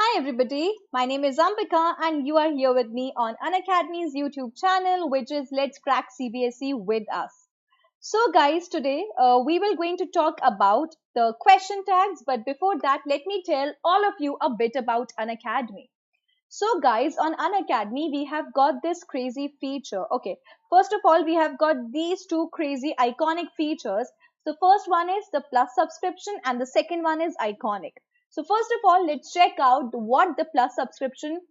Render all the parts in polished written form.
Hi everybody, my name is Ambika and you are here with me on Unacademy's YouTube channel, which is Let's Crack CBSE with us. So guys, today we will going to talk about the question tags, but before that let me tell all of you a bit about Unacademy. So guys, on Unacademy we have got this crazy feature. Okay, first of all we have got these two crazy iconic features. The first one is the plus subscription and the second one is iconic. So first of all, let's check out what the plus subscription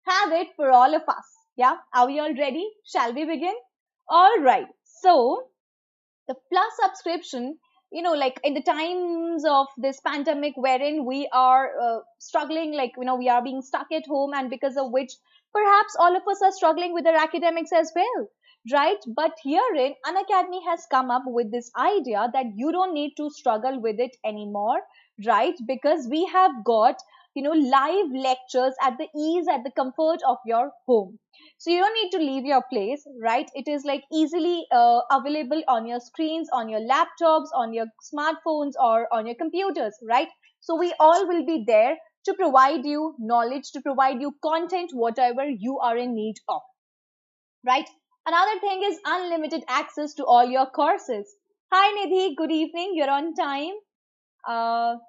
have it for all of us. Yeah, are we all ready? Shall we begin? All right. So the plus subscription, like in the times of this pandemic wherein we are struggling, like we are being stuck at home, and because of which perhaps all of us are struggling with our academics as well, right? But herein Unacademy has come up with this idea that you don't need to struggle with it anymore, right? Because we have got live lectures at the ease, at the comfort of your home. So you don't need to leave your place, right? It is like easily available on your screens, on your laptops, on your smartphones, or on your computers, right? So we all will be there to provide you knowledge, to provide you content, whatever you are in need of, right? Another thing is unlimited access to all your courses. Hi Nidhi, good evening, you're on time.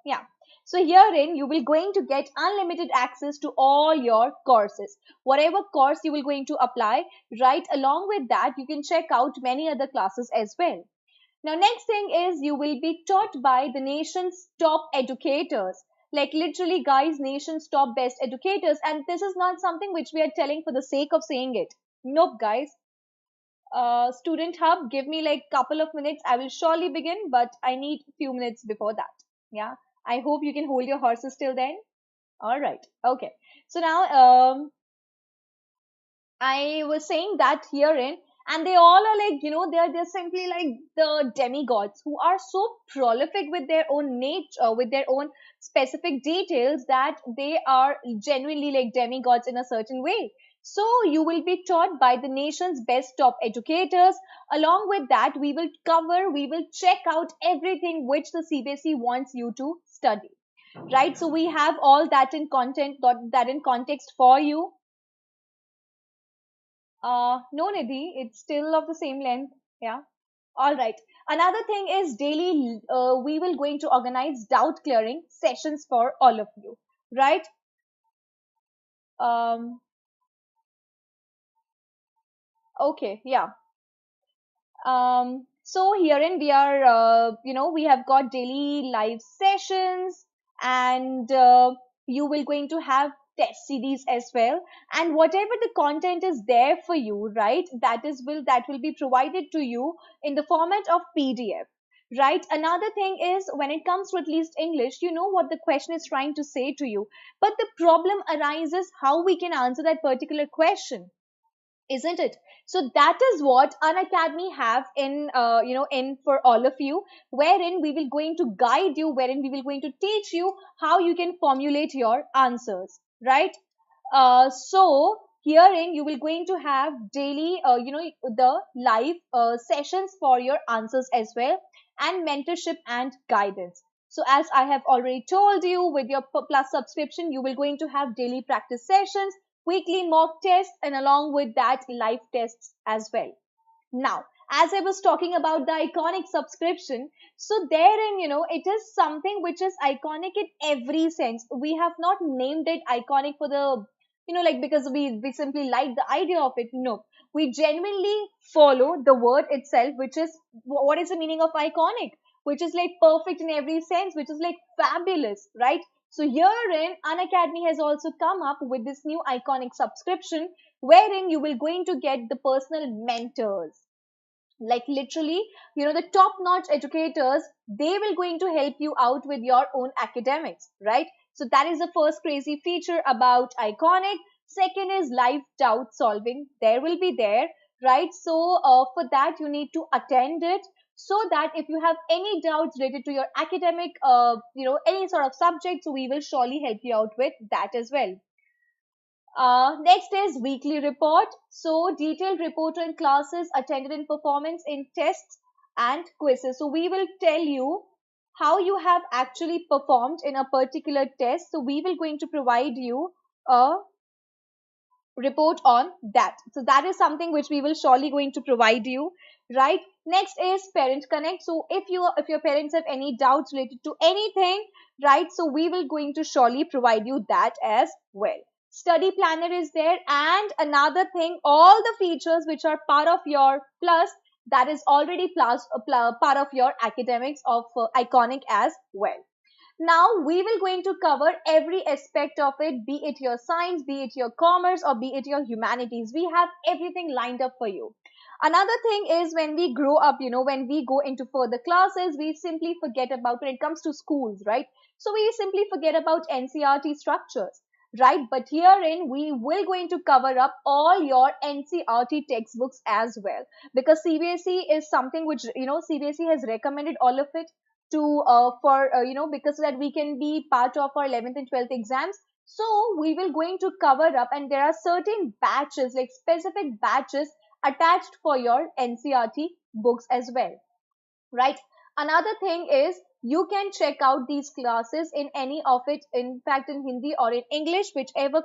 Yeah. So herein you will going to get unlimited access to all your courses. Whatever course you will going to apply, right? Along with that, you can check out many other classes as well. Now, next thing is you will be taught by the nation's top educators. Like literally, guys, nation's top best educators. And this is not something which we are telling for the sake of saying it. Nope, guys. Student Hub, give me like couple of minutes. I will surely begin, but I need few minutes before that. Yeah. I hope you can hold your horses till then. All right. Okay. So now, I was saying that herein, and they all are like, they're simply like the demigods who are so prolific with their own nature, with their own specific details, that they are genuinely like demigods in a certain way. So you will be taught by the nation's best top educators. Along with that, we will check out everything which the CBSE wants you to study. Right? So we have all that in content, that in context for you. No, Nidhi, it's still of the same length. Yeah. All right. Another thing is daily, we will going to organize doubt clearing sessions for all of you. Right? Um, okay. Yeah. So herein we are, we have got daily live sessions, and you will going to have test series as well. And whatever the content is there for you, right? That will be provided to you in the format of PDF. Right. Another thing is when it comes to at least English, you know what the question is trying to say to you. But the problem arises how we can answer that particular question, isn't it? So that is what Unacademy have in in for all of you, wherein we will going to guide you, wherein we will going to teach you how you can formulate your answers, right? So herein you will going to have daily the live sessions for your answers as well, and mentorship and guidance. So as I have already told you, with your plus subscription you will going to have daily practice sessions, weekly mock tests, and along with that live tests as well. Now, as I was talking about the iconic subscription, so therein, it is something which is iconic in every sense. We have not named it iconic for the, like because we simply like the idea of it. No, we genuinely follow the word itself, which is, what is the meaning of iconic? Which is like perfect in every sense, which is like fabulous, right? So herein, Unacademy has also come up with this new iconic subscription, wherein you will going to get the personal mentors, like literally, the top notch educators. They will going to help you out with your own academics, right? So that is the first crazy feature about iconic. Second is live doubt solving, there will be there, right? So for that you need to attend it, so that if you have any doubts related to your academic, any sort of subject, so we will surely help you out with that as well. Next is weekly report. So detailed report on classes attended and performance in tests and quizzes. So we will tell you how you have actually performed in a particular test. So we will going to provide you a report on that. So that is something which we will surely going to provide you, right? Next is parent connect. So if your parents have any doubts related to anything, right, so we will going to surely provide you that as well. Study planner is there, and another thing, all the features which are part of your plus, that is already part of your academics of iconic as well. Now we will going to cover every aspect of it, be it your science, be it your commerce, or be it your humanities. We have everything lined up for you. Another thing is, when we grow up, when we go into further classes, we simply forget about, when it comes to schools, right? So we simply forget about NCRT structures, right? But herein we will going to cover up all your NCRT textbooks as well, because CBSE is something which, CBSE has recommended all of it to for because so that we can be part of our 11th and 12th exams. So we will going to cover up, and there are certain batches, like specific batches attached for your NCRT books as well, right? Another thing is, you can check out these classes in any of it, in fact in Hindi or in English, whichever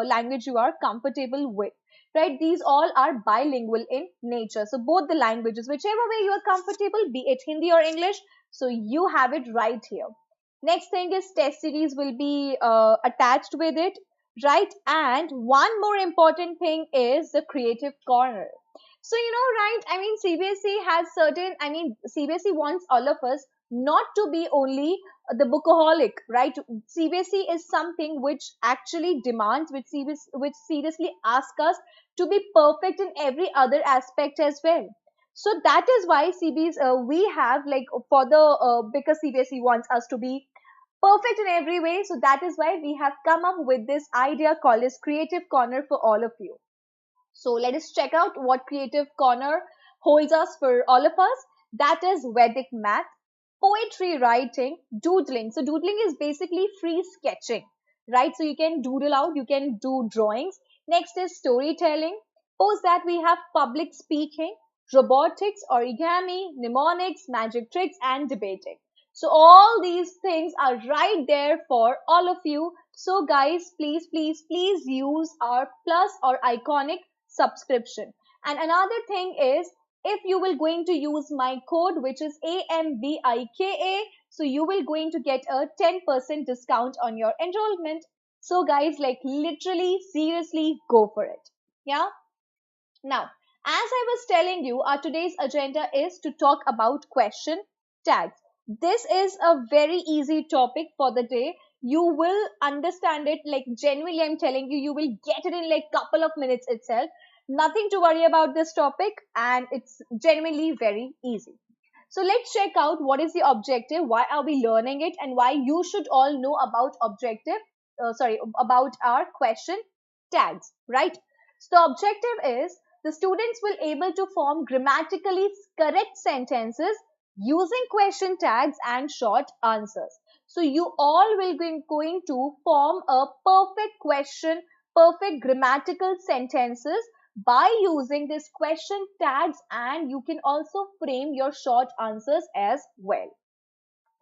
language you are comfortable with, right? These all are bilingual in nature, so both the languages, whichever way you are comfortable, be it Hindi or English, so you have it right here. Next thing is, test series will be attached with it, right? And one more important thing is the creative corner. So, right, I mean, CBSE wants all of us not to be only the bookaholic, right? CBSE is something which actually demands, which seriously asks us to be perfect in every other aspect as well. So that is why we have, like, because CBSE wants us to be perfect in every way. So that is why we have come up with this idea called as Creative Corner for all of you. So let us check out what Creative Corner holds us for all of us. That is Vedic math, poetry writing, doodling. So doodling is basically free sketching, right? So you can doodle out, you can do drawings. Next is storytelling. Post that we have public speaking, robotics, origami, mnemonics, magic tricks, and debating. So all these things are right there for all of you. So guys, please, please, please use our plus or iconic subscription. And another thing is, if you will going to use my code, which is AMBIKA, so you will going to get a 10% discount on your enrollment. So guys, like, literally, seriously, go for it. Yeah. Now, as I was telling you, our today's agenda is to talk about question tags. This is a very easy topic for the day. You will understand it, like, genuinely, I'm telling you, you will get it in like couple of minutes itself. Nothing to worry about this topic, and it's genuinely very easy. So let's check out what is the objective, why are we learning it, and why you should all know about about our question tags, right? So the objective is, the students will able to form grammatically correct sentences using question tags and short answers. So you all will be going to form a perfect grammatical sentences by using this question tags, and you can also frame your short answers as well.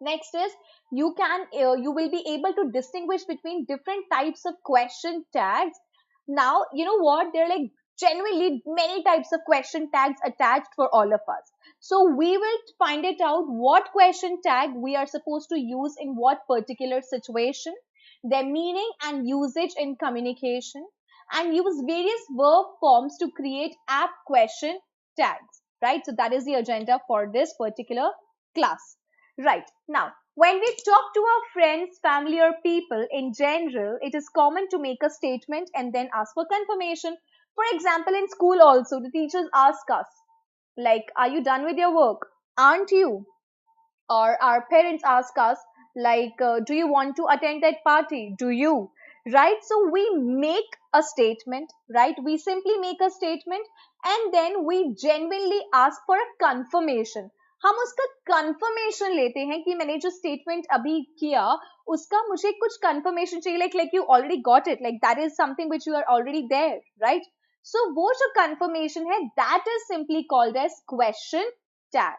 Next is, you will be able to distinguish between different types of question tags. Now, you know what? There are like genuinely many types of question tags attached for all of us. So we will find it out what question tag we are supposed to use in what particular situation, their meaning and usage in communication, and use various verb forms to create apt question tags, right? So that is the agenda for this particular class. Right. Now, when we talk to our friends, family, or people in general, it is common to make a statement and then ask for confirmation. For example, in school also, the teachers ask us, like, are you done with your work? Aren't you? Or our parents ask us, like, do you want to attend that party? Do you? Right? So we make a statement, right? We simply make a statement, and then we genuinely ask for a confirmation. हम उसका confirmation लेते हैं कि मैंने जो statement अभी किया उसका मुझे कुछ confirmation चाहिए, like you already got it, like that is something which you are already there, right? So वो जो confirmation है, that is simply called as question tag,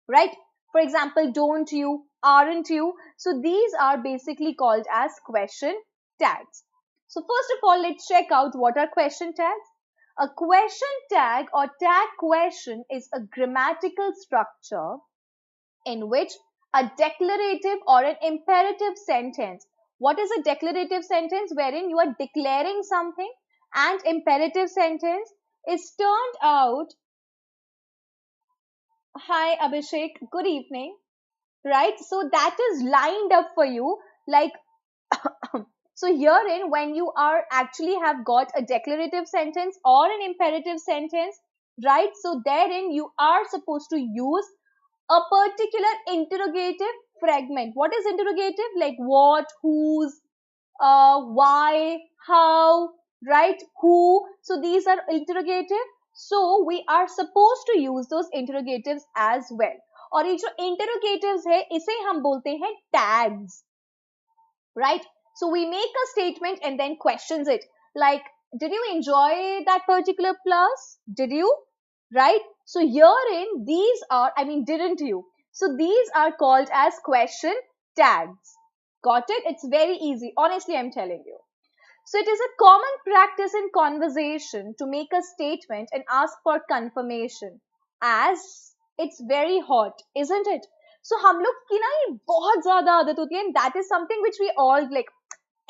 right? For example, don't you, aren't you? So these are basically called as question tags. So first of all, let's check out what are question tags. A question tag or tag question is a grammatical structure in which a declarative or an imperative sentence. What is a declarative sentence? Wherein you are declaring something, and imperative sentence is turned out, hi Abhishek, good evening, right? So that is lined up for you, like so herein when you are actually have got a declarative sentence or an imperative sentence, right? So therein you are supposed to use a particular interrogative fragment. What is interrogative? Like what, whose, why, how, right? Who. So these are interrogative. So we are supposed to use those interrogatives as well. और ये जो interrogatives है इसे हम बोलते हैं tags, right? So we make a statement and then questions it. Like, did you enjoy that particular class? Did you? Right? So herein these are, I mean, didn't you? So these are called as question tags. Got it? It's very easy. Honestly, I'm telling you. So it is a common practice in conversation to make a statement and ask for confirmation as it's very hot, isn't it? So हम लोग की ना ये बहुत ज़्यादा आदत होती है, and that is something which we all like.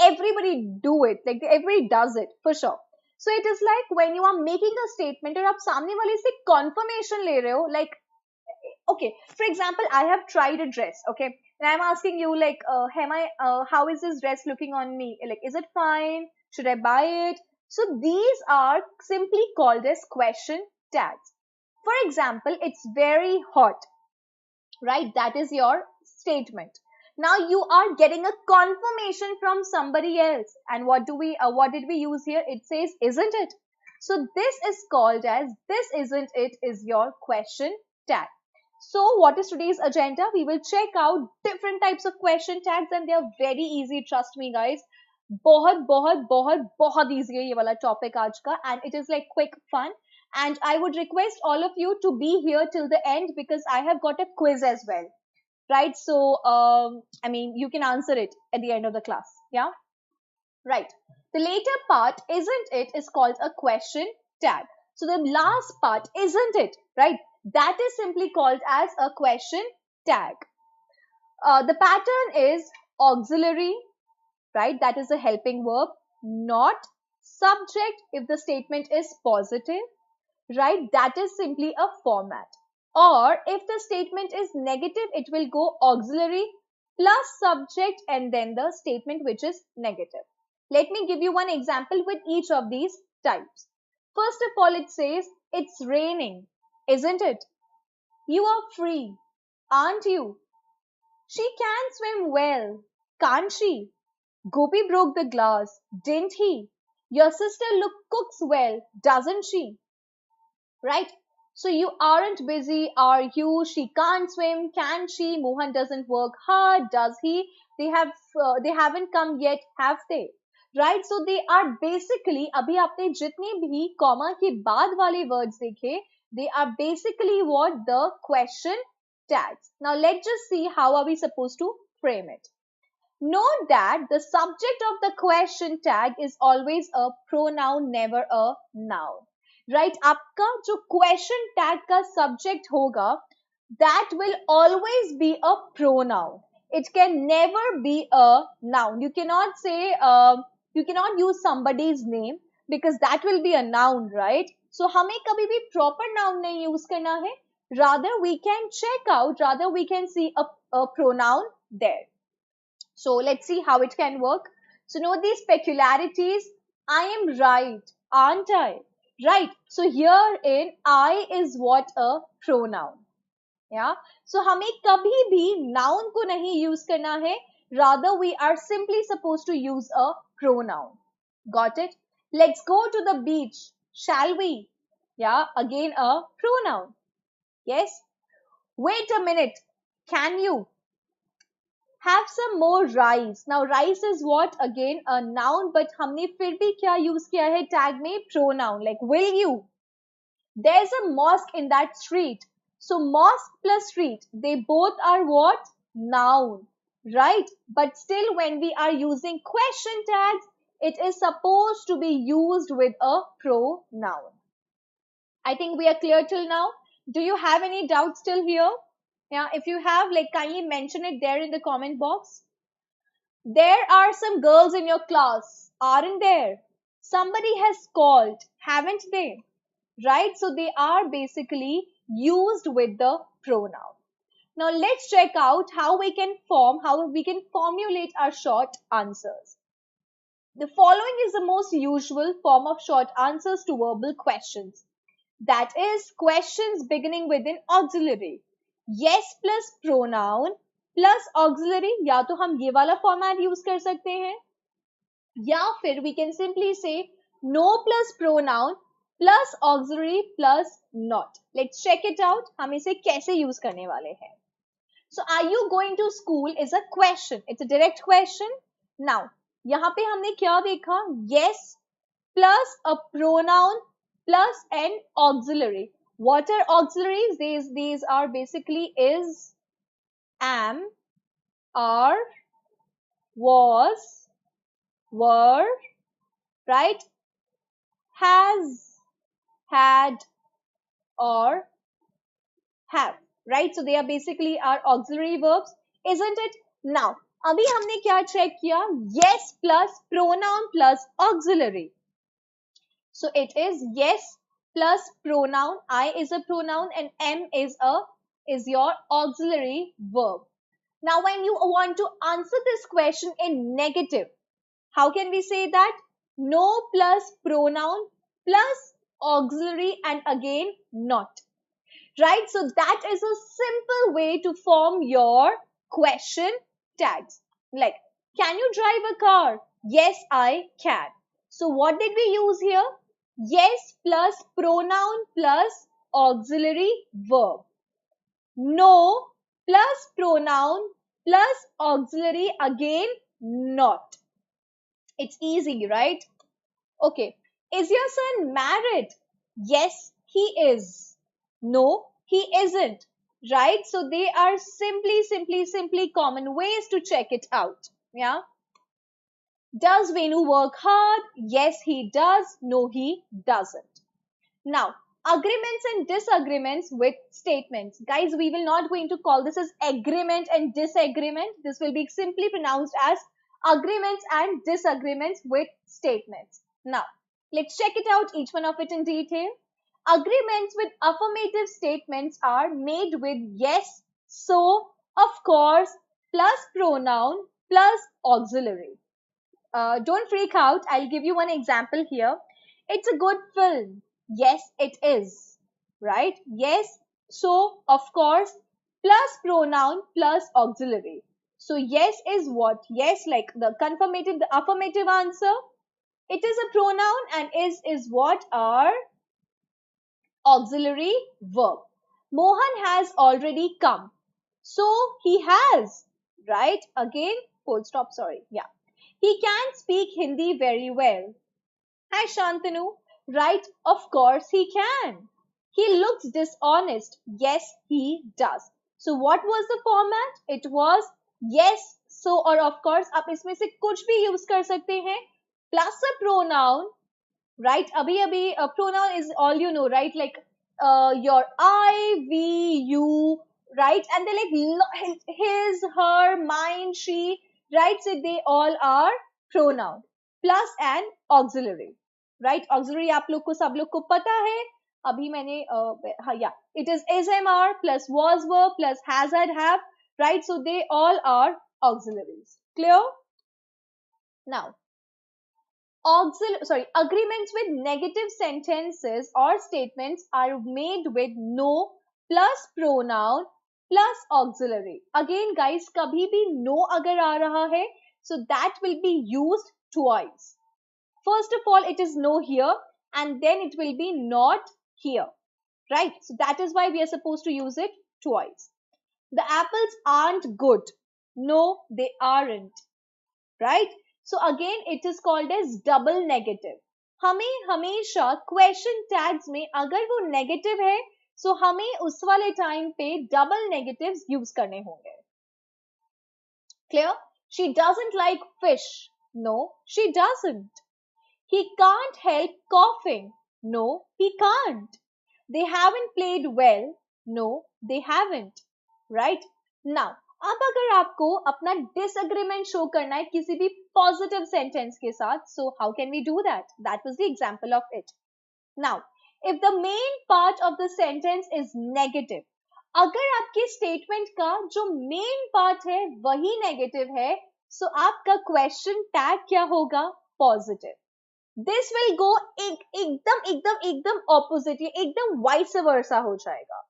Everybody do it, like everybody does it for sure. So it is like when you are making a statement और आप सामने वाले से confirmation ले रहे हो, like okay, for example, I have tried a dress, okay, and I'm asking you like, how is this dress looking on me? Like, is it fine? Should I buy it? So these are simply called as question tags. For example, it's very hot, right? That is your statement. Now you are getting a confirmation from somebody else, and what did we use here? It says, isn't it? So this is called as, this isn't it is your question tag. So what is today's agenda? We will check out different types of question tags, and they are very easy, trust me guys. बहुत बहुत बहुत बहुत easy है ये वाला topic आज का, and it is like quick fun. And I would request all of you to be here till the end because I have got a quiz as well, right? So I mean, you can answer it at the end of the class. Yeah, right. The later part, isn't it, is called a question tag. So the last part, isn't it, right, that is simply called as a question tag. The pattern is auxiliary, right? That is a helping verb. Not subject if the statement is positive, right? That is simply a format. Or if the statement is negative, it will go auxiliary plus subject and then the statement which is negative. Let me give you one example with each of these types. First of all, it says, it's raining, isn't it? You are free, aren't you? She can swim well, can't she? Gopi broke the glass, didn't he? Your sister cooks well, doesn't she? Right? So you aren't busy, are you? She can't swim, can she? Mohan doesn't work hard, does he? They haven't come yet, have they? Right? So they are basically, अभी आपने जितने भी comma के बाद वाले words देखे, they are basically what? The question tags. Now let's just see how are we supposed to frame it. Note that the subject of the question tag is always a pronoun, never a noun. Right? आपका जो question tag का subject होगा, that will always be a pronoun. It can never be a noun. You cannot say, you cannot use somebody's name because that will be a noun, right? So हमें कभी भी proper noun नहीं use करना है. Rather we can check out, rather we can see a pronoun there. So let's see how it can work. So note these peculiarities. I am right, aren't I? Right. So here in I is what? A pronoun. Yeah. So हमें कभी भी noun को नहीं use करना है. Rather we are simply supposed to use a pronoun. Got it? Let's go to the beach. Shall we? Yeah. Again a pronoun. Yes. Wait a minute. Can you? Have some more rice. Now rice is what? Again a noun, but हमने फिर भी क्या use किया है tag में? Pronoun. Like will you? There's a mosque in that street. So mosque plus street, they both are what? noun, right? But still when we are using question tags, it is supposed to be used with a pronoun. I think we are clear till now. Do you have any doubts still here? Yeah, if you have, like, kindly mention it there in the comment box. There are some girls in your class, aren't there? Somebody has called, haven't they? Right? So they are basically used with the pronoun. Now let's check out how we can formulate our short answers. The following is the most usual form of short answers to verbal questions. That is questions beginning with an auxiliary. Yes plus pronoun plus auxiliary, या तो हम ये वाला format use कर सकते हैं, या फिर we can simply say no plus pronoun plus auxiliary plus not. Let's check it out. हम इसे कैसे use करने वाले हैं. So are you going to school is a question. It's a direct question. Now, यहाँ पे हमने क्या देखा? Yes plus a pronoun plus an auxiliary. What are auxiliaries? These are basically is, am, are, was, were, right? Has, had, or have, right? So they are basically our auxiliary verbs, isn't it? Now, अभी हमने क्या check किया? Yes plus pronoun plus auxiliary. So it is yes plus pronoun. I is a pronoun and am is your auxiliary verb. Now, when you want to answer this question in negative, how can we say that? No plus pronoun plus auxiliary and again not. Right? So that is a simple way to form your question tags. Like, can you drive a car? Yes, I can. So what did we use here? Yes plus pronoun plus auxiliary verb. No plus pronoun plus auxiliary again not. It's easy, right? Okay. Is your son married? Yes, he is. No, he isn't. Right? So they are simply common ways to check it out. Yeah. Does Venu work hard? Yes, he does. No, he doesn't. Now, agreements and disagreements with statements. Guys, we will not going to call this as agreement and disagreement. This will be simply pronounced as agreements and disagreements with statements. Now, let's check it out, each one of it in detail. Agreements with affirmative statements are made with yes, so, of course, plus pronoun, plus auxiliary. Don't freak out. I'll give you one example here. It's a good film. Yes, it is. Right? Yes, so, of course, plus pronoun, plus auxiliary. So, yes is what? Yes, like the confirmative, the affirmative answer. It is a pronoun and is what? Our auxiliary verb. Mohan has already come. So, he has. Right? Again, full stop, sorry. Yeah. He can speak Hindi very well. Hi Shantanu. Right, of course he can. He looks dishonest. Yes, he does. So what was the format? It was yes, so or of course. आप इसमें से कुछ भी use कर सकते हैं. Plus a pronoun. Right, अभी a pronoun is all you know, right? Like your I, we, you, right? And they like his, her, mine, she, right? So they all are pronoun plus an auxiliary, right? Auxiliary आप लोग को सब लोग को पता है. अभी मैंने हाँ, yeah, it is SMR plus was, were plus has, had, have, right? So they all are auxiliaries. Clear? Now, agreements with negative sentences or statements are made with no plus pronoun plus auxiliary. Again guys, kabhi bhi no agar aa raha hai, so that will be used twice. First of all, it is no here and then it will be not here, right? So that is why we are supposed to use it twice. The apples aren't good. No, they aren't, right? So again, it is called as double negative. हमें हमेशा question tags में अगर वो negative है, so हमें उस वाले time पे double negatives use करने होंगे. Clear? She doesn't like fish. No, she doesn't. He can't help coughing. No, he can't. They haven't played well. No, they haven't. Right? Now, अब अगर आपको अपना disagreement show करना है किसी भी positive sentence के साथ, so how can we do that? That was the example of it. Now, if the main part of the sentence is negative, अगर आपके statement का जो main part है वही negative है, so आपका question tag क्या होगा? Positive. This will go एकदम opposite, ये एकदम vice versa हो जाएगा.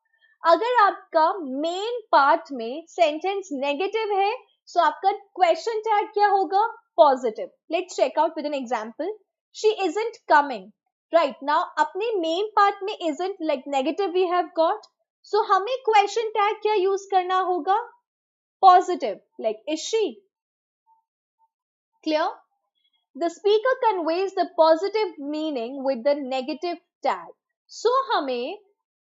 अगर आपका main part में sentence negative है, so आपका question tag क्या होगा? Positive. Let's check out with an example. She isn't coming. Right, now अपने main part में isn't like negative we have got, so हमें question tag क्या use करना होगा? Positive, like is she? Clear? The speaker conveys the positive meaning with the negative tag. So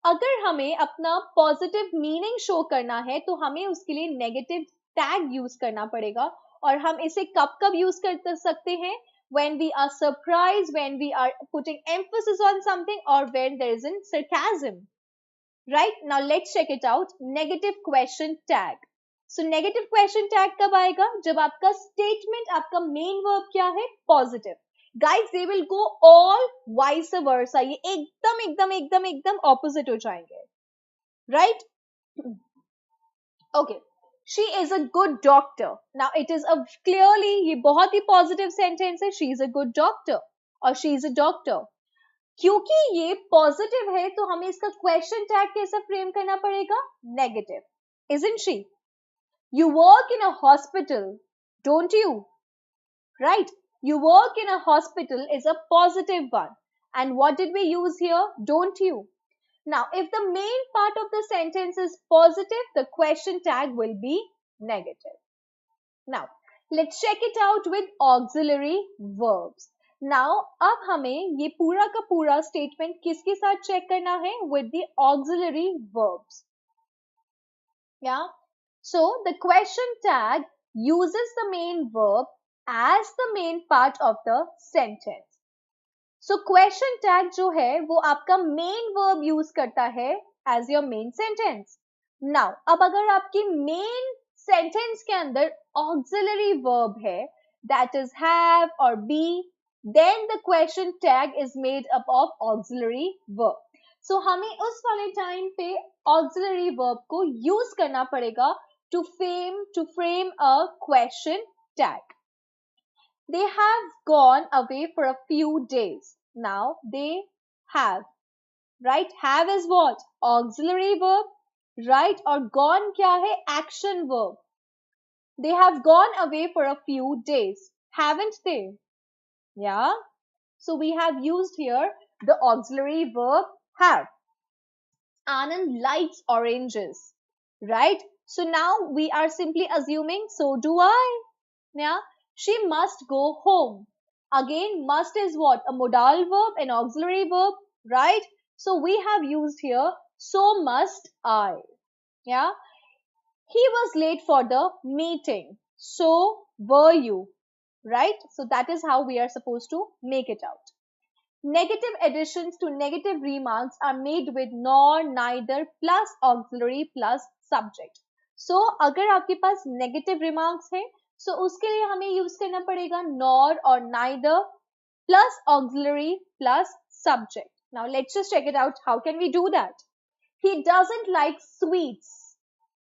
अगर हमें अपना positive meaning show करना है तो हमें उसके लिए negative tag use करना पड़ेगा, और हम इसे कब use कर सकते हैं? When we are surprised, when we are putting emphasis on something, or when there is sarcasm. Right? Now let's check it out. Negative question tag. So negative question tag कब आएगा? जब आपका statement, आपका main verb क्या है? Positive. Guys, they will go all vice versa. ये एकदम opposite हो जाएंगे. Right? Okay. She is a good doctor. Now it is a clearly ये बहुत ही positive sentence है. She is a good doctor और she is a doctor. क्योंकि ये positive है तो हमें इसका question tag कैसा frame करना पड़ेगा? Negative. Isn't she? You work in a hospital, don't you? Right? You work in a hospital is a positive one. And what did we use here? Don't you? Now, if the main part of the sentence is positive, the question tag will be negative. Now, let's check it out with auxiliary verbs. Now, अब हमें ये पूरा का पूरा statement किसके साथ check करना है? With the auxiliary verbs. Yeah. So, the question tag uses the main verb as the main part of the sentence. So question tag जो है वो आपका main verb use करता है as your main sentence. Now, अब अगर आपकी main sentence के अंदर auxiliary verb है, that is have or be, then the question tag is made up of auxiliary verb. So हमें उस वाले time पे auxiliary verb को use करना पड़ेगा to frame a question tag. They have gone away for a few days. Now they have, right? Have is what? Auxiliary verb, right? Or gone क्या है? Action verb. They have gone away for a few days. Haven't they? Yeah. So we have used here the auxiliary verb have. Anand likes oranges, right? So now we are simply assuming, so do I. Yeah. She must go home. Again, must is what? A modal verb, an auxiliary verb, right? So we have used here, so must I. Yeah. He was late for the meeting. So were you, right? So that is how we are supposed to make it out. Negative additions to negative remarks are made with nor, neither, plus auxiliary plus subject. So अगर आपके पास negative remarks है, so उसके लिए हमें use करना पड़ेगा nor or neither plus auxiliary plus subject. Now let's just check it out. How can we do that? He doesn't like sweets.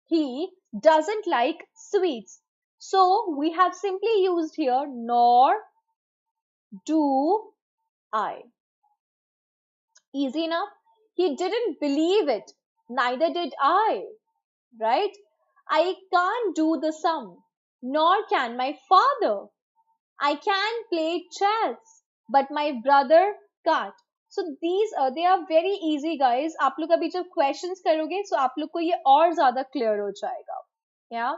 He doesn't like sweets. So we have simply used here nor do I. Easy enough. He didn't believe it. Neither did I. Right? I can't do the sum. Nor can my father. I can play chess, but my brother can't. So these they are very easy, guys. आप लोग अभी जब questions करोगे, so आप लोग को ये और ज़्यादा clear हो जाएगा. Yeah.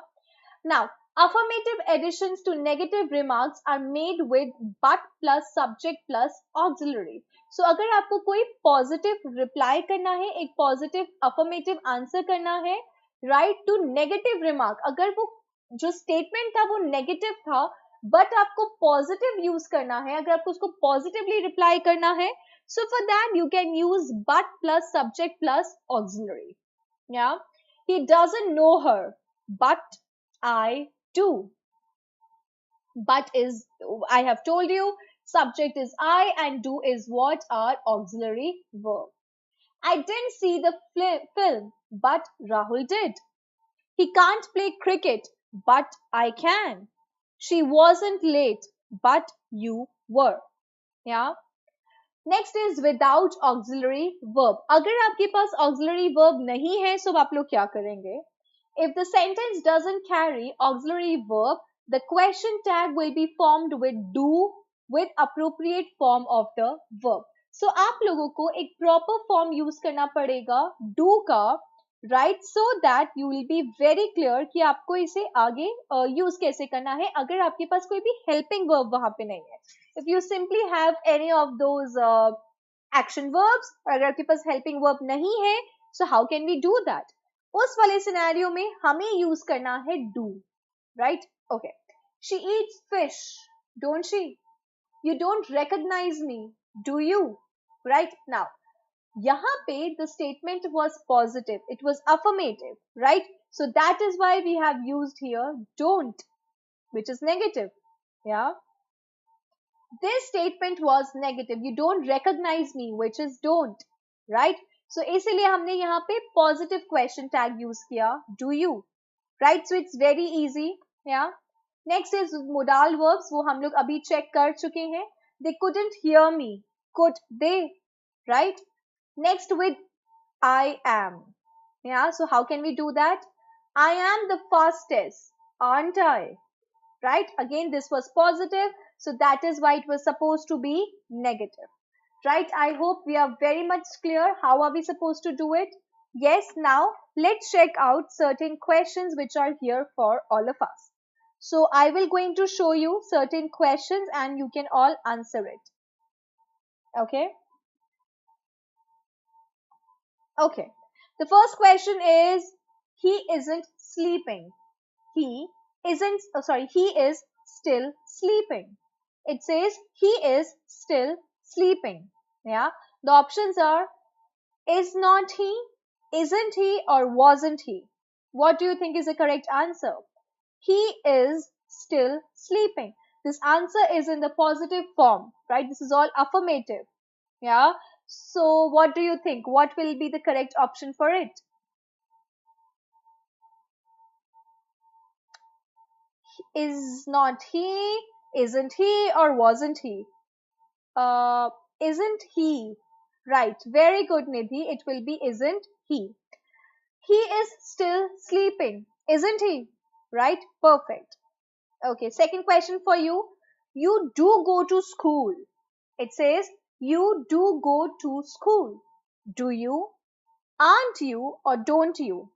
Now, affirmative additions to negative remarks are made with but plus subject plus auxiliary. So अगर आपको कोई positive reply करना है, एक positive affirmative answer करना है, right to negative remark, अगर वो जो स्टेटमेंट था वो नेगेटिव था, बट आपको पॉजिटिव यूज करना है, अगर आपको उसको पॉजिटिवली रिप्लाई करना है, so for that you can use but plus subject plus auxiliary. Yeah, he doesn't know her, but I do. But is, I have told you, subject is I and do is what? Our auxiliary verb. I didn't see the film, but Rahul did. He can't play cricket, but I can. She wasn't late, but you were. Yeah. Next is without auxiliary verb. अगर आपके पास auxiliary verb नहीं है, so आप लोग क्या करेंगे? If the sentence doesn't carry auxiliary verb, the question tag will be formed with do with appropriate form of the verb. So आप लोगों को एक proper form use करना पड़ेगा do का, right? So that you will be very clear कि आपको इसे आगे use कैसे करना है अगर आपके पास कोई भी helping verb वहां पे नहीं है. If you simply have any of those action verbs, अगर आपके पास helping verb नहीं है, so how can we do that? उस वाले सिनेरियो में हमें यूज करना है do, right? Okay. She eats fish, don't she? You don't recognize me, do you? Right? Now, यहाँ पे the statement was positive, it was affirmative, right? So that is why we have used here don't, which is negative. Yeah. This statement was negative. You don't recognize me, which is don't, right? So इसीलिए हमने यहाँ पे positive question tag use किया, do you, right? So it's very easy. Yeah. Next is modal verbs. वो हम लोग अभी check कर चुके हैं. They couldn't hear me. Could they? Right? Next with I am. Yeah. So how can we do that? I am the fastest, aren't I? Right? Again, this was positive, so that is why it was supposed to be negative. Right? I hope we are very much clear. How are we supposed to do it? Yes, now let's check out certain questions which are here for all of us. So I will going to show you certain questions and you can all answer it. Okay? Okay. The first question is, he isn't sleeping. He isn't, he is still sleeping. It says he is still sleeping. Yeah. The options are, is not he, isn't he, or wasn't he? What do you think is the correct answer? He is still sleeping. This answer is in the positive form, right? This is all affirmative. Yeah. So what do you think? What will be the correct option for it? Is not he, isn't he, or wasn't he? Isn't he? Right. Very good, Nidhi. It will be isn't he. He is still sleeping, isn't he? Right? Perfect. Okay. Second question for you. You do go to school. It says you do go to school. Do you? Aren't you? Or don't you?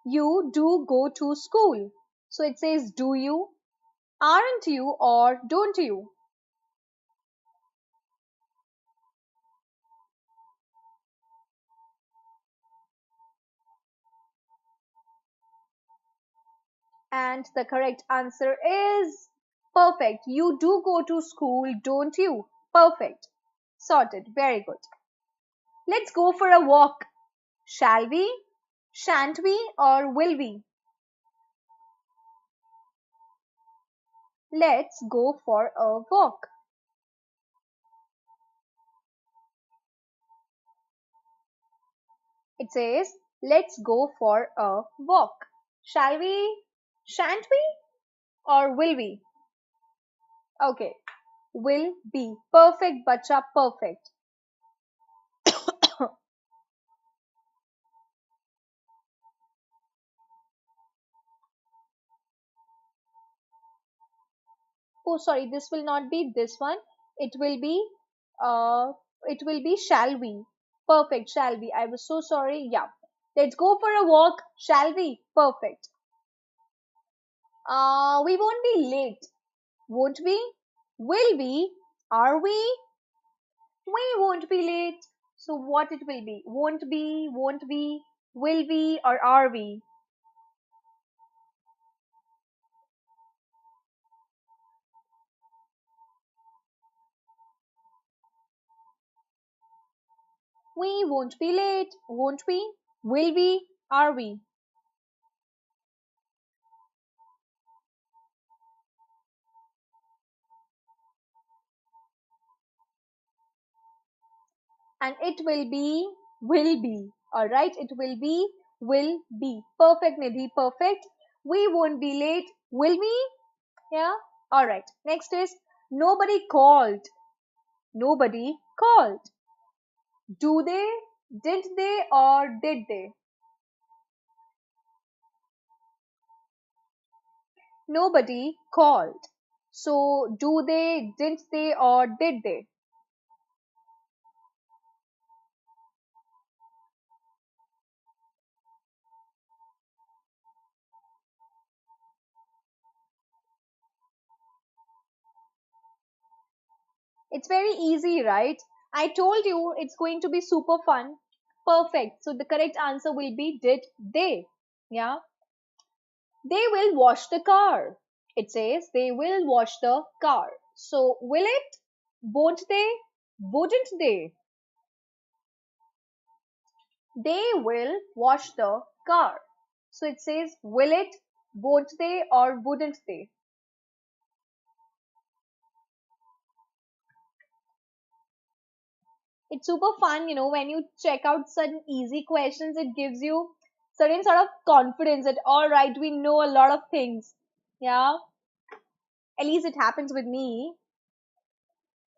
You do go to school. So it says do you? Aren't you? Or don't you? And the correct answer is perfect. You do go to school, don't you? Perfect. Sorted. Very good. Let's go for a walk. Shall we? Shan't we? Or will we? Let's go for a walk. It says, let's go for a walk. Shall we? Shan't we? Or will we? Okay. Will be. Perfect, bacha. Perfect. Oh, sorry, this will not be this one. It will be, uh, shall we. Perfect, shall we. I was so sorry. Yeah. Let's go for a walk. Shall we? Perfect. We won't be late. Won't we? Will we? Are we? We won't be late. So what it will be? Won't be, will be, or are we? We won't be late, won't we? Will we? Are we? And it will be. Alright, it will be. Perfect, Nidhi, perfect. We won't be late, will we? Yeah, alright. Next is nobody called. Nobody called. Do they? Did they? Or did they? Nobody called. So, do they, did they, or did they? It's very easy, right? I told you it's going to be super fun. Perfect. So, the correct answer will be did they? Yeah. They will wash the car. It says they will wash the car. So, will it? Won't they? Wouldn't they? They will wash the car. So it says, will it, won't they, or wouldn't they? It's super fun, when you check out certain easy questions, it gives you certain sort of confidence that, all right, we know a lot of things. Yeah, at least it happens with me.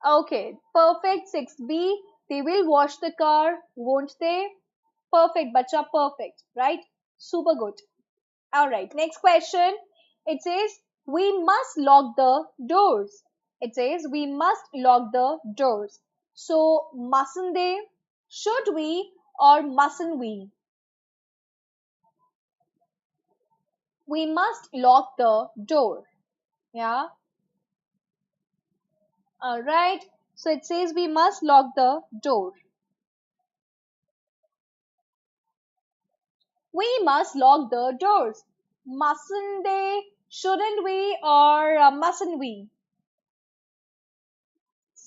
Okay, perfect. 6B, they will wash the car, won't they? Perfect, bacha, perfect, right? Super good. All right, next question. It says, we must lock the doors. It says, we must lock the doors. So, mustn't they? Should we? Or mustn't we? We must lock the door. Yeah. All right. So, it says, we must lock the door. We must lock the doors. Mustn't they? Shouldn't we? Or mustn't we?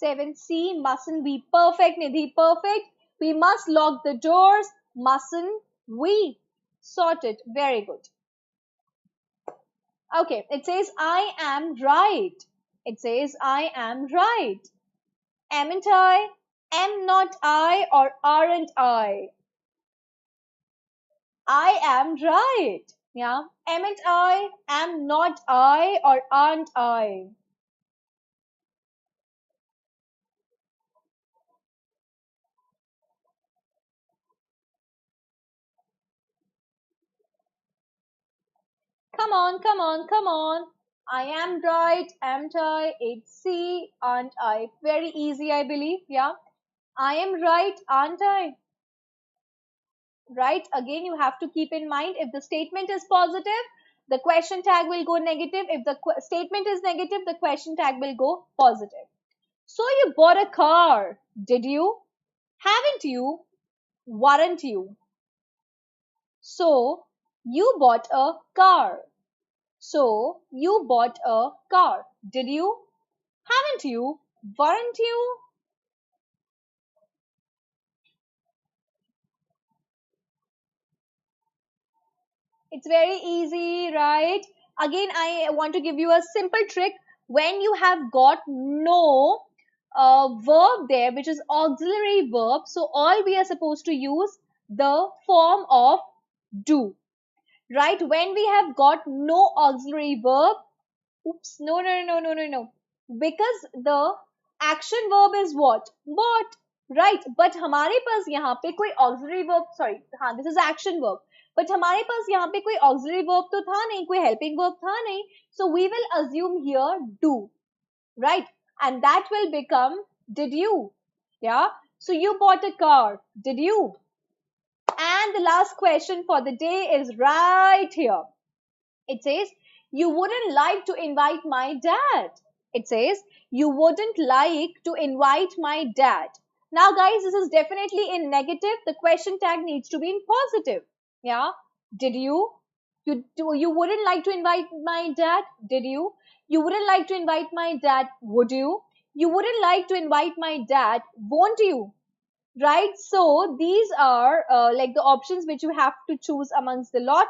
7C, mustn't we? Perfect, Nidhi, perfect. We must lock the doors, mustn't we? Sorted, very good. Okay, it says, I am right. It says, I am right. Amn't I? Am not I, or aren't I? I am right. Yeah. Amn't I? Am not I, or aren't I? Come on, come on, come on. I am right, am I? It's C, aren't I? Very easy, I believe. Yeah. I am right, aren't I? Right. Again, you have to keep in mind if the statement is positive, the question tag will go negative. If the statement is negative, the question tag will go positive. So you bought a car, did you? Haven't you? Weren't you? So you bought a car. So you bought a car, did you? Haven't you? Weren't you? It's very easy, right? Again, I want to give you a simple trick. When you have got no verb there, which is auxiliary verb, so all we are supposed to use the form of do, right? When we have got no auxiliary verb, oops, no. Because the action verb is what? Bought, right? But हमारे पास यहाँ पे कोई auxiliary verb, sorry, हाँ, this is action verb. But हमारे पास यहाँ पे कोई auxiliary verb तो था नहीं, कोई helping verb था नहीं. So we will assume here do, right? And that will become did you? Yeah. So you bought a car, did you? And the last question for the day is right here. It says, you wouldn't like to invite my dad. It says, you wouldn't like to invite my dad. Now, guys, this is definitely in negative. The question tag needs to be in positive. Yeah. Did you? You wouldn't like to invite my dad? Did you? You wouldn't like to invite my dad? Would you? You wouldn't like to invite my dad? Won't you? Right? So these are like the options which you have to choose amongst the lot,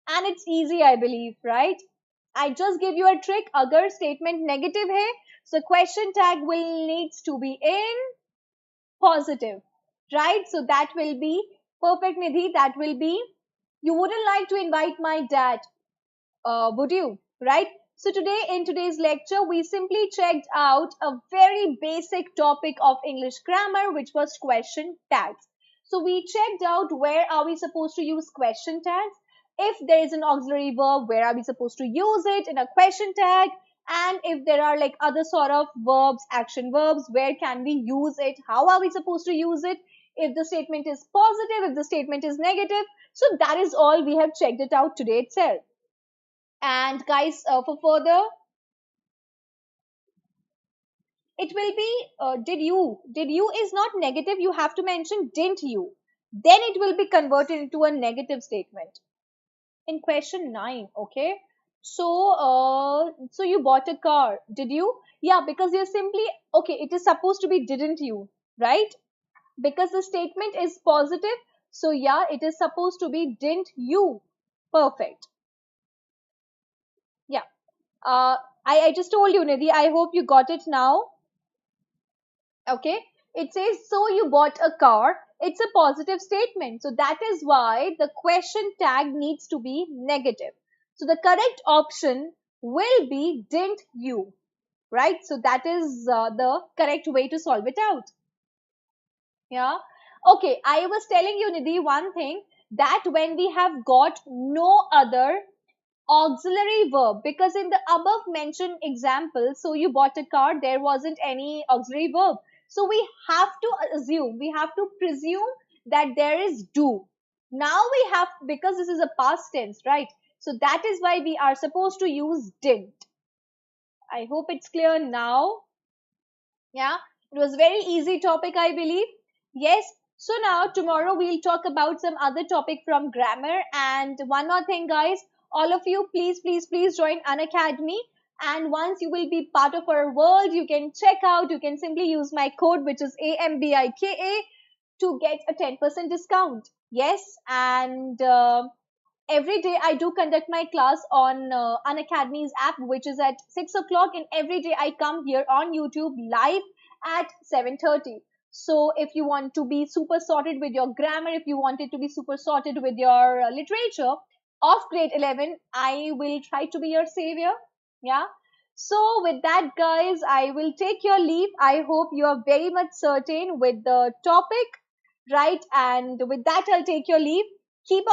and it's easy, I believe, right? I just give you a trick. Agar statement negative hai, so question tag will needs to be in positive, right? So that will be perfect, Nidhi. That will be, you wouldn't like to invite my dad, would you? Right? So today, in today's lecture, we simply checked out a very basic topic of English grammar, which was question tags. So we checked out where are we supposed to use question tags. If there is an auxiliary verb, where are we supposed to use it in a question tag? And if there are like other sort of verbs, action verbs, where can we use it? How are we supposed to use it? If the statement is positive, if the statement is negative. So that is all we have checked it out today itself. And guys, for further, it will be did you is not negative. You have to mention didn't you, then it will be converted into a negative statement in question 9. Okay, so so you bought a car, did you? Yeah, because you're simply, okay, it is supposed to be didn't you, right? Because the statement is positive, so yeah, it is supposed to be didn't you. Perfect. Yeah. I just told you, Nidhi. I hope you got it now. Okay. It says, so you bought a car. It's a positive statement. So that is why the question tag needs to be negative. So the correct option will be didn't you, right? So that is the correct way to solve it out. Yeah. Okay. I was telling you, Nidhi, one thing, that when we have got no other auxiliary verb, because in the above mentioned example, so you bought a car, there wasn't any auxiliary verb, so we have to assume, we have to presume that there is do. Now we have, because this is a past tense, right? So that is why we are supposed to use didn't. I hope it's clear now. Yeah, it was very easy topic, I believe. Yes. So now tomorrow we'll talk about some other topic from grammar. And one more thing, guys, all of you, please, please, please join Unacademy. And once you will be part of our world, you can check out, you can simply use my code, which is AMBIKA, to get a 10% discount. Yes. And every day I do conduct my class on Unacademy's app, which is at 6 o'clock, and every day I come here on YouTube live at 7:30. So if you want to be super sorted with your grammar, if you want it to be super sorted with your literature of grade 11, I will try to be your savior. Yeah. So with that, guys, I will take your leave. I hope you are very much certain with the topic, right? And with that, I'll take your leave. Keep